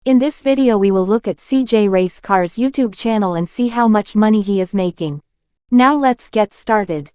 In this video we will look at CJ Race Car's YouTube channel and see how much money he is making. Now let's get started.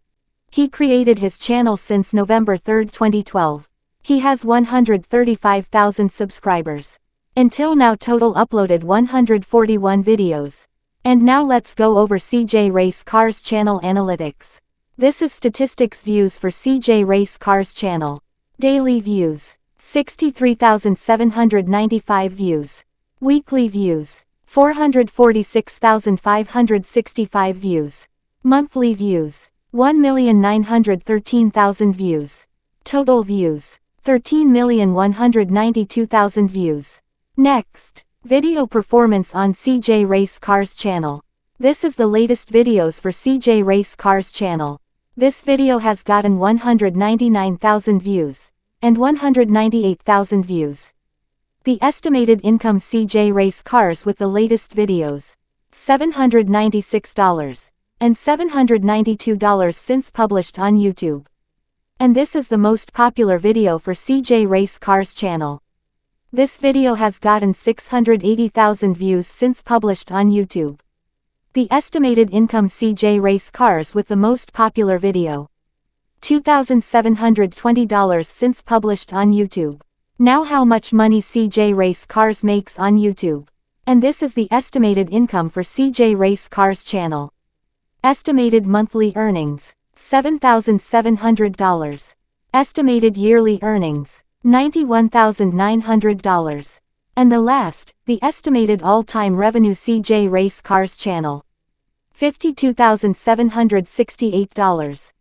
He created his channel since November 3, 2012. He has 135,000 subscribers. Until now total uploaded 141 videos. And now let's go over CJ Race Car's channel analytics. This is statistics views for CJ Race Car's channel. Daily views, 63,795 views. Weekly views, 446,565 views. Monthly views, 1,913,000 views. Total views, 13,192,000 views. Next, video performance on CJ Race Car's channel. This is the latest videos for CJ Race Car's channel. This video has gotten 199,000 views and 198,000 views. The estimated income CJ Race Cars with the latest videos, $796 and $792 since published on YouTube. And this is the most popular video for CJ Race Cars channel. This video has gotten 680,000 views since published on YouTube. The estimated income CJ Race Cars with the most popular video, $2,720 since published on YouTube. Now how much money CJ Race Cars makes on YouTube. And this is the estimated income for CJ Race Cars channel. Estimated monthly earnings, $7,700. Estimated yearly earnings, $91,900. And the last, the estimated all-time revenue CJ Race Cars channel, $52,768.